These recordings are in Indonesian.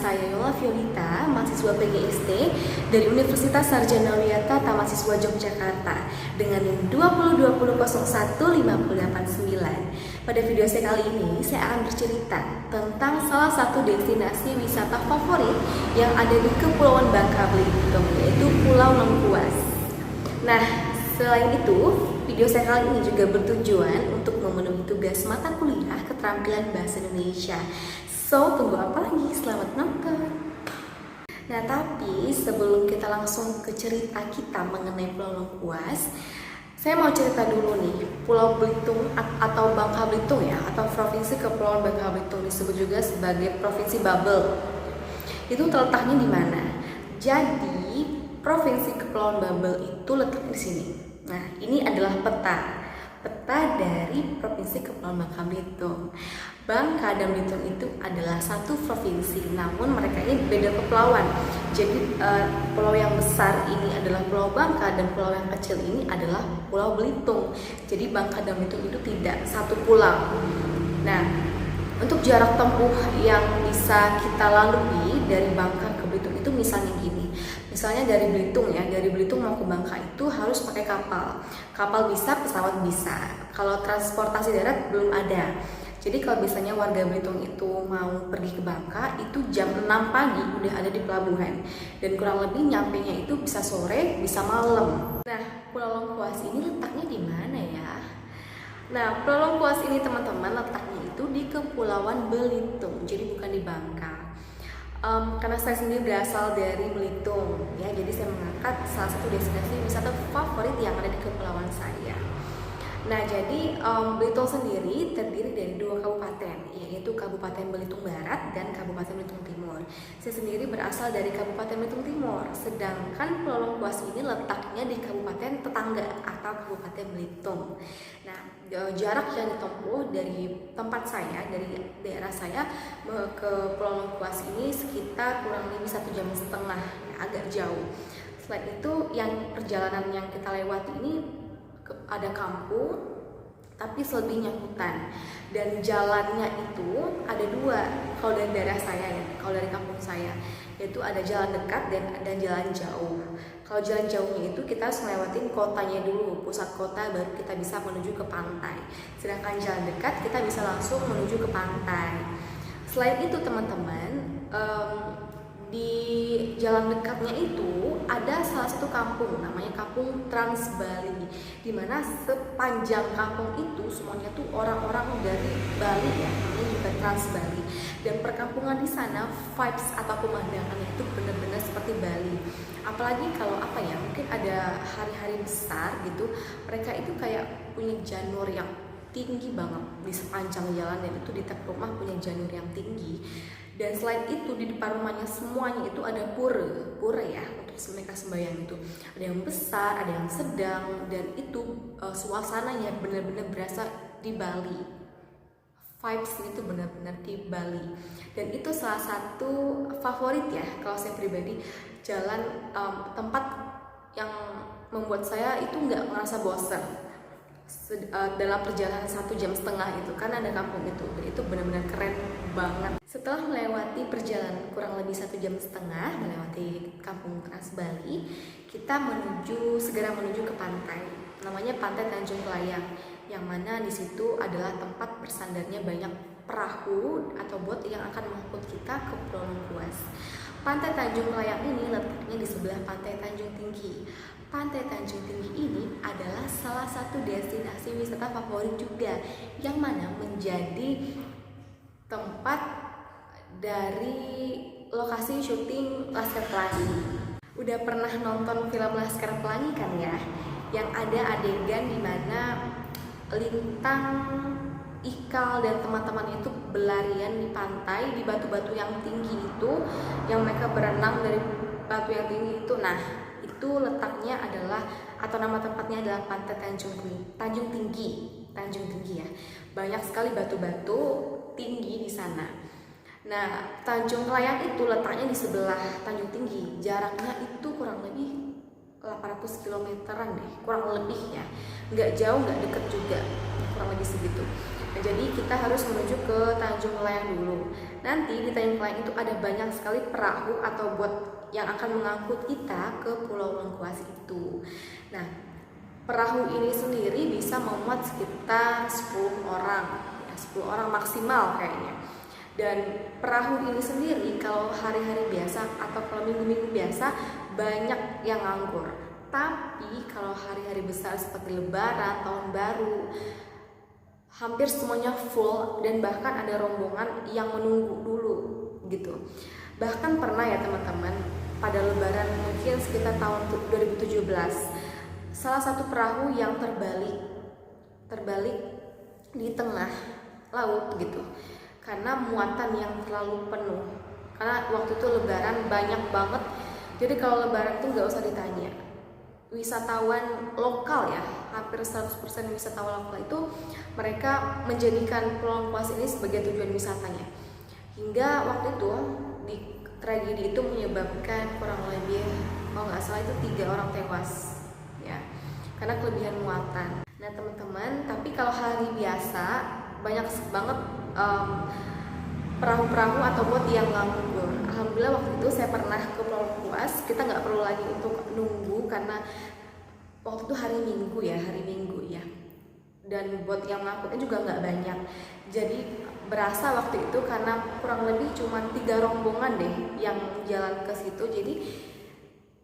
saya Yola Violita, mahasiswa PGST dari Universitas Sarjana Wiyata Tamasiswa Yogyakarta dengan NIM 2020015889. Pada video saya kali ini, saya akan bercerita tentang salah satu destinasi wisata favorit yang ada di Kepulauan Bangka Belitung, yaitu Pulau Lengkuas. Nah, selain itu, video saya kali ini juga bertujuan untuk memenuhi tugas mata kuliah keterampilan bahasa Indonesia. So, tunggu apa lagi? Selamat nonton! Nah, tapi sebelum kita langsung ke cerita kita mengenai Pulau Lengkuas, saya mau cerita dulu nih, Pulau Belitung atau Bangka Belitung ya, atau Provinsi Kepulauan Bangka Belitung, disebut juga sebagai Provinsi Babel. Itu terletaknya di mana? Jadi, Provinsi Kepulauan Babel itu letaknya di sini. Nah, ini adalah peta dari Provinsi Kepulauan Bangka Belitung. Bangka dan Belitung itu adalah satu provinsi, namun mereka ini beda kepulauan. Jadi pulau yang besar ini adalah Pulau Bangka dan pulau yang kecil ini adalah Pulau Belitung. Jadi Bangka dan Belitung itu tidak satu pulau. Nah, untuk jarak tempuh yang bisa kita lalui dari Bangka ke Belitung itu misalnya gini. Misalnya dari Belitung ya, dari Belitung mau ke Bangka itu harus pakai kapal. Kapal bisa, pesawat bisa. Kalau transportasi darat belum ada. Jadi kalau biasanya warga Belitung itu mau pergi ke Bangka, itu jam 6 pagi udah ada di pelabuhan. Dan kurang lebih nyampenya itu bisa sore, bisa malam. Nah, Pulau Lengkuas ini letaknya di mana ya? Nah, Pulau Lengkuas ini teman-teman letaknya itu di Kepulauan Belitung, jadi bukan di Bangka. Karena saya sendiri berasal dari Belitung, ya, jadi saya mengangkat salah satu destinasi wisata favorit yang ada di kepulauan saya. Nah, jadi Belitung sendiri terdiri dari dua kabupaten, yaitu Kabupaten Belitung Barat dan Kabupaten Belitung Timur. Saya sendiri berasal dari Kabupaten Belitung Timur, sedangkan Pulau Lengkuas ini letaknya di kabupaten tetangga atau Kabupaten Belitung. Nah, jarak yang ditempuh dari tempat saya, dari daerah saya ke Pulau Lengkuas ini sekitar kurang lebih 1,5 jam, agak jauh. Selain itu, yang perjalanan yang kita lewati ini ada kampung, tapi selebihnya hutan, dan jalannya itu ada dua. Kalau dari daerah saya ya, kalau dari kampung saya, yaitu ada jalan dekat dan jalan jauh. Kalau jalan jauhnya itu kita harus melewatin kotanya dulu, pusat kota, baru kita bisa menuju ke pantai. Sedangkan jalan dekat kita bisa langsung menuju ke pantai. Selain itu teman-teman, di jalan dekatnya itu ada salah satu kampung, namanya Kampung Trans Bali, dimana sepanjang kampung itu semuanya tuh orang-orang dari Bali ya, namanya juga Trans Bali. Dan perkampungan di sana vibes atau pemandangannya itu benar-benar seperti Bali. Apalagi kalau mungkin ada hari-hari besar gitu, mereka itu kayak punya janur yang tinggi banget di sepanjang jalan, dan itu di tiap rumah punya janur yang tinggi. Dan selain itu di depan rumahnya semuanya itu ada pura ya, untuk mereka sembahyang itu. Ada yang besar, ada yang sedang, dan itu suasananya benar-benar berasa di Bali. Vibes itu benar-benar di Bali. Dan itu salah satu favorit ya kalau saya pribadi, jalan tempat yang membuat saya itu nggak merasa bosan dalam perjalanan 1,5 jam itu, karena ada kampung itu, dan itu benar-benar keren banget. Setelah melewati perjalanan kurang lebih 1,5 jam melewati kampung Trans Bali, kita segera menuju ke pantai, namanya Pantai Tanjung Kelayang, yang mana di situ adalah tempat bersandarnya banyak perahu atau bot yang akan mengangkut kita ke Pulau Lengkuas. Pantai Tanjung Kelayang ini letaknya di sebelah Pantai Tanjung Tinggi. Pantai Tanjung Tinggi ini adalah salah satu destinasi wisata favorit juga, yang mana menjadi tempat dari lokasi syuting Laskar Pelangi. Udah pernah nonton film Laskar Pelangi kan ya? Yang ada adegan di mana Lintang, Ikal dan teman-temannya itu berlarian di pantai, di batu-batu yang tinggi itu, yang mereka berenang dari batu yang tinggi itu. Nah, itu letaknya adalah, atau nama tempatnya adalah Pantai Tanjung Tinggi ya. Banyak sekali batu-batu tinggi di sana. Nah, Tanjung Kelayang itu letaknya di sebelah Tanjung Tinggi. Jaraknya itu kurang lebih 800 kilometeran deh, kurang lebih ya. Nggak jauh, nggak deket juga, kurang lebih segitu. Nah, jadi kita harus menuju ke Tanjung Kelayang dulu. Nanti di Tanjung Kelayang itu ada banyak sekali perahu atau boat yang akan mengangkut kita ke Pulau Lengkuas itu. Nah, perahu ini sendiri bisa memuat sekitar 10 orang, ya 10 orang maksimal kayaknya. Dan perahu ini sendiri kalau hari-hari biasa atau kalau minggu-minggu biasa banyak yang nganggur. Tapi kalau hari-hari besar seperti Lebaran, Tahun Baru, hampir semuanya full dan bahkan ada rombongan yang menunggu dulu gitu. Bahkan pernah ya teman-teman, pada Lebaran mungkin sekitar tahun 2017, salah satu perahu yang terbalik di tengah laut gitu, karena muatan yang terlalu penuh. Karena waktu itu Lebaran banyak banget, jadi kalau Lebaran tuh nggak usah ditanya, wisatawan lokal ya, hampir 100% wisatawan lokal itu mereka menjadikan Pulau Lengkuas ini sebagai tujuan wisatanya. Hingga waktu itu di tragedi itu menyebabkan kurang lebih, kalau nggak salah itu 3 orang tewas ya, karena kelebihan muatan. Nah teman-teman, tapi kalau hari biasa banyak banget perahu-perahu atau boat yang nganggur. Alhamdulillah waktu itu saya pernah ke Pulau Lengkuas, kita nggak perlu lagi untuk nunggu karena waktu itu hari Minggu ya, dan boat yang ngangkutnya juga nggak banyak. Jadi berasa waktu itu karena kurang lebih cuma 3 rombongan deh yang jalan ke situ. Jadi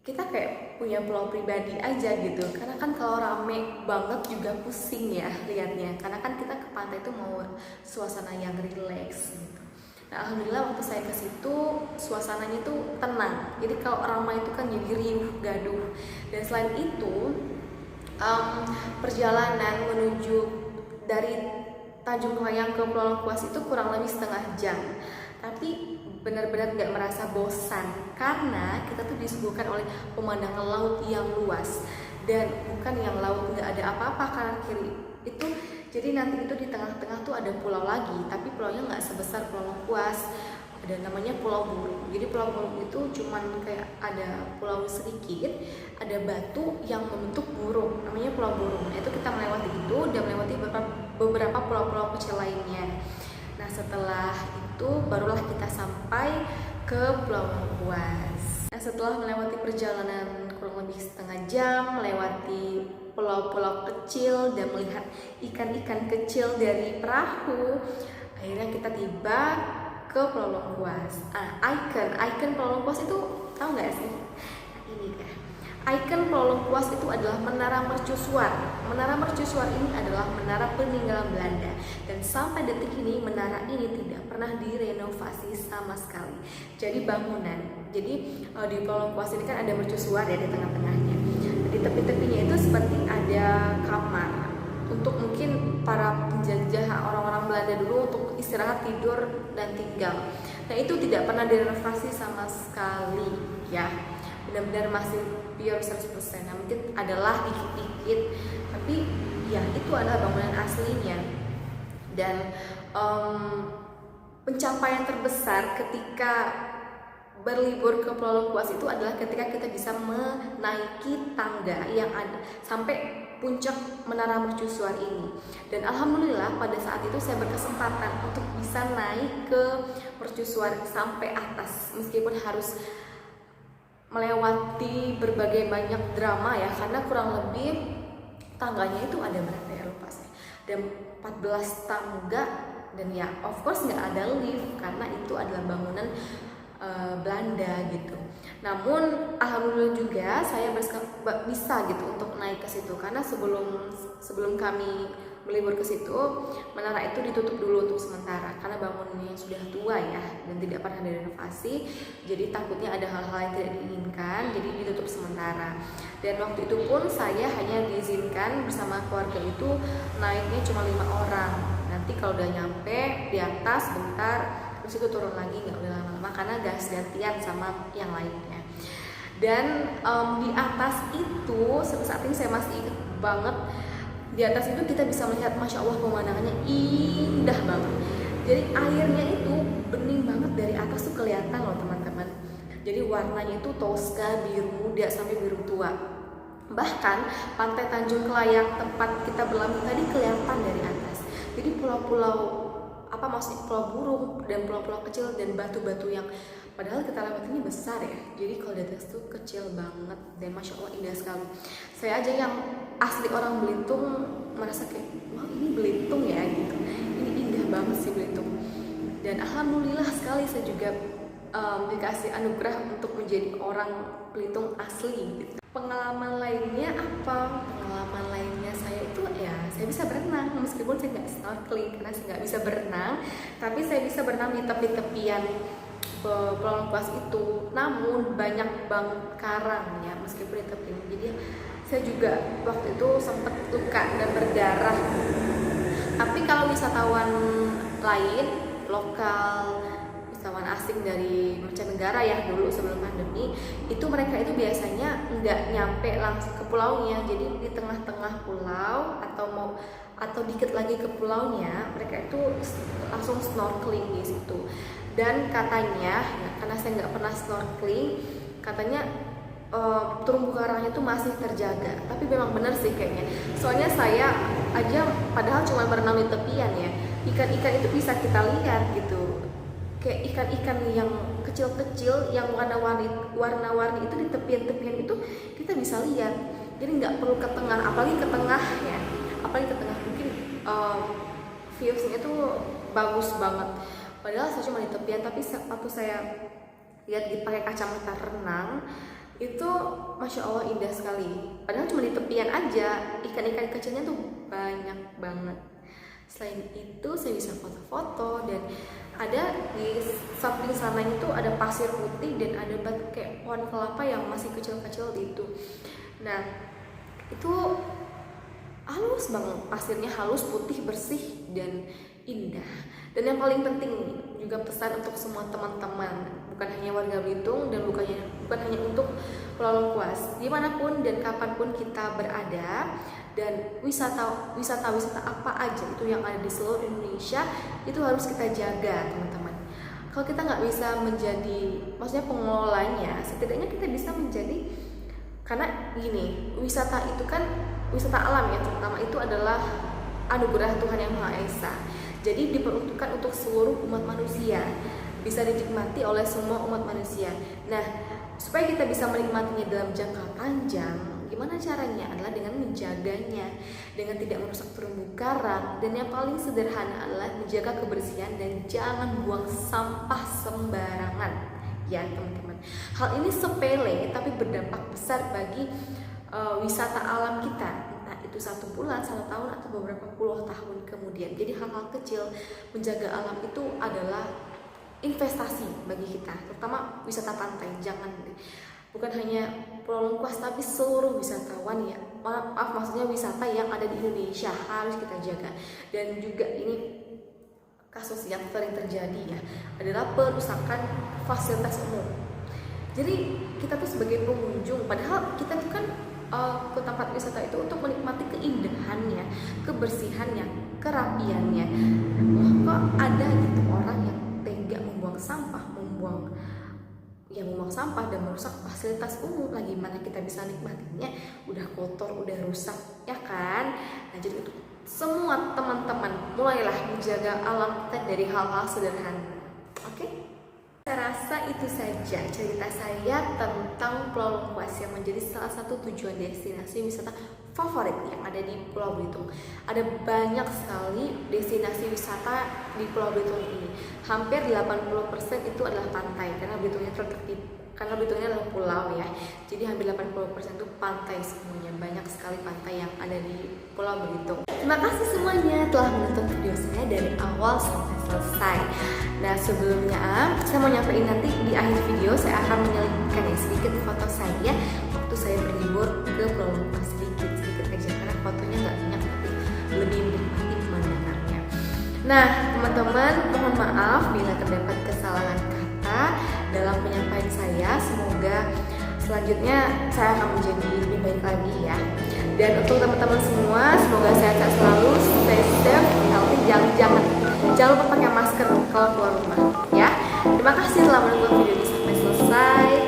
kita kayak punya pulau pribadi aja gitu, karena kan kalau rame banget juga pusing ya liatnya, karena kan kita ke pantai itu mau suasana yang relax gitu. Nah alhamdulillah waktu saya ke situ suasananya tuh tenang, jadi kalau ramai itu kan jadi riuh gaduh. Dan selain itu perjalanan menuju dari Tanjung Kelayang ke Pulau Lengkuas itu kurang lebih setengah jam, tapi benar-benar nggak merasa bosan karena kita tuh disuguhkan oleh pemandangan laut yang luas, dan bukan yang laut nggak ada apa-apa kanan kiri itu. Jadi nanti itu di tengah-tengah tuh ada pulau lagi, tapi pulaunya nggak sebesar Pulau Lengkuas, ada namanya Pulau Burung. Jadi Pulau Burung itu cuman kayak ada pulau sedikit, ada batu yang membentuk burung, namanya Pulau Burung. Nah, itu kita melewati itu dan melewati beberapa pulau-pulau kecil lainnya. Nah setelah itu barulah kita sampai ke Pulau Lengkuas. Nah setelah melewati perjalanan kurang lebih setengah jam, melewati pulau-pulau kecil dan melihat ikan-ikan kecil dari perahu, akhirnya kita tiba ke Pulau Lengkuas. Icon Pulau Lengkuas itu tahu nggak sih? Nah, ini kan ikon Pulau Lengkuas itu adalah Menara Mercusuar. Menara Mercusuar ini adalah menara peninggalan Belanda, dan sampai detik ini menara ini tidak pernah direnovasi sama sekali. Jadi bangunan. Jadi di Pulau Lengkuas ini kan ada mercusuar ya di tengah-tengahnya. Di tepi-tepinya itu seperti ada kamar untuk mungkin para penjajah orang-orang Belanda dulu untuk istirahat, tidur, dan tinggal. Nah itu tidak pernah direnovasi sama sekali ya, benar-benar masih pure 100%. Nah mungkin adalah dikit-dikit, tapi ya itu adalah bangunan aslinya. Dan pencapaian terbesar ketika berlibur ke Pulau Lengkuas itu adalah ketika kita bisa menaiki tangga yang ada sampai puncak Menara Mercusuar ini. Dan alhamdulillah pada saat itu saya berkesempatan untuk bisa naik ke mercusuar sampai atas, meskipun harus melewati berbagai banyak drama ya, karena kurang lebih tangganya itu ada berapa ya lupa saya, ada 14 tangga, dan ya of course nggak ada lift karena itu adalah bangunan Belanda gitu. Namun alhamdulillah juga saya bisa gitu untuk naik ke situ, karena sebelum kami melibur ke situ, menara itu ditutup dulu untuk sementara karena bangunannya sudah tua ya dan tidak pernah direnovasi. Jadi takutnya ada hal-hal yang tidak diinginkan, jadi ditutup sementara. Dan waktu itu pun saya hanya diizinkan bersama keluarga itu naiknya cuma 5 orang. Nanti kalau udah nyampe di atas bentar, terus itu turun lagi, nggak boleh lama-lama karena gas gantian sama yang lainnya. Dan di atas itu saat ini saya masih ingat banget, di atas itu kita bisa melihat masya Allah pemandangannya indah banget. Jadi airnya itu bening banget dari atas tuh kelihatan loh teman-teman. Jadi warnanya itu toska, biru muda sampai biru tua. Bahkan pantai Tanjung Kelayang tempat kita berlabuh tadi kelihatan dari atas. Jadi pulau-pulau apa maksudnya pulau burung dan pulau-pulau kecil dan batu-batu yang padahal kita lewat ini besar ya. Jadi kalau di atas tuh kecil banget dan masya Allah indah sekali. Saya aja yang asli orang Belitung merasa kayak wah ini Belitung ya gitu. Ini indah banget sih Belitung. Dan alhamdulillah sekali saya juga dikasih anugerah untuk menjadi orang Belitung asli gitu. Pengalaman lainnya apa? Pengalaman lainnya saya itu ya saya bisa berenang meskipun saya nggak snorkeling karena saya nggak bisa berenang, tapi saya bisa berenang di tepi-tepian Pulau Lengkuas itu. Namun banyak banget karang ya meskipun di tepi. Jadi saya juga waktu itu sempat luka dan berdarah. Tapi kalau wisatawan lain lokal, wisatawan asing dari mancanegara ya dulu sebelum pandemi itu mereka itu biasanya nggak nyampe langsung ke pulaunya, jadi di tengah-tengah pulau atau dikit lagi ke pulaunya mereka itu langsung snorkeling di situ. Dan katanya ya, karena saya nggak pernah snorkeling, katanya terumbu karangnya itu masih terjaga. Tapi memang benar sih kayaknya, soalnya saya aja padahal cuma berenang di tepian ya, ikan-ikan itu bisa kita lihat gitu, kayak ikan-ikan yang kecil-kecil yang warna-warni itu di tepian-tepian itu kita bisa lihat. Jadi nggak perlu ke tengah, apalagi ke tengah ya, apalagi ke tengah mungkin viewsnya tuh bagus banget. Padahal saya cuma di tepian, tapi waktu saya lihat pakai kacamata renang itu masya Allah indah sekali. Padahal cuma di tepian aja, ikan-ikan kecilnya tuh banyak banget. Selain itu saya bisa foto-foto dan ada di samping sana itu ada pasir putih dan ada batu kayak pohon kelapa yang masih kecil-kecil gitu. Nah itu halus banget, pasirnya halus, putih, bersih dan indah. Dan yang paling penting juga pesan untuk semua teman-teman, bukan hanya warga Belitung dan bukan hanya untuk Pulau Lengkuas, dimanapun dan kapanpun kita berada, dan wisata apa aja itu yang ada di seluruh Indonesia itu harus kita jaga teman-teman. Kalau kita nggak bisa menjadi maksudnya pengelolanya, setidaknya kita bisa menjadi, karena gini, wisata itu kan wisata alam ya terutama, itu adalah anugerah Tuhan Yang Maha Esa. Jadi diperuntukkan untuk seluruh umat manusia, bisa dinikmati oleh semua umat manusia. Nah, supaya kita bisa menikmatinya dalam jangka panjang, gimana caranya? Adalah dengan menjaganya, dengan tidak merusak terumbu karang, dan yang paling sederhana adalah menjaga kebersihan dan jangan buang sampah sembarangan. Ya teman-teman, hal ini sepele tapi berdampak besar bagi wisata alam kita. Itu 1 bulan, 1 tahun, atau beberapa puluh tahun kemudian. Jadi hal-hal kecil menjaga alam itu adalah investasi bagi kita, terutama wisata pantai. Jangan, bukan hanya Pulau Lengkuas tapi seluruh wisatawan ya, maaf maksudnya wisata yang ada di Indonesia harus kita jaga. Dan juga ini kasus yang sering terjadi ya adalah perusakan fasilitas umum. Jadi kita tuh sebagai pengunjung, padahal kita tuh kan ke tempat wisata itu untuk menikmati keindahannya, kebersihannya, kerapiannya. Kok ada gitu orang yang tega membuang sampah dan merusak fasilitas umum. Lagi mana kita bisa nikmatinya, udah kotor, udah rusak ya kan. Nah jadi itu semua teman-teman mulailah menjaga alam kita dari hal-hal sederhana. Oke? Saya rasa itu saja cerita saya tentang Pulau Lengkuas yang menjadi salah satu tujuan destinasi wisata favorit yang ada di Pulau Belitung. Ada banyak sekali destinasi wisata di Pulau Belitung ini. Hampir 80% itu adalah pantai karena Belitungnya adalah pulau ya. Jadi hampir 80% itu pantai semuanya. Banyak sekali pantai yang ada di Pulau Belitung. Terima kasih semuanya telah menonton video saya dari awal sampai selesai. Nah sebelumnya saya mau nyampein nanti di akhir video saya akan menyelipkan ya sedikit foto saya waktu saya berlibur ke Pulau Lengkuas, sedikit aja karena fotonya nggak banyak tapi lebih menikmati pemandangannya. Nah teman-teman, mohon maaf bila terdapat kesalahan kata dalam penyampaian saya. Semoga selanjutnya saya akan menjadi lebih baik lagi ya. Dan untuk teman-teman semua, semoga sehat selalu, stay safe, healthy, jangan lupa pakai masker kalau keluar rumah ya. Terima kasih telah menonton video ini sampai selesai.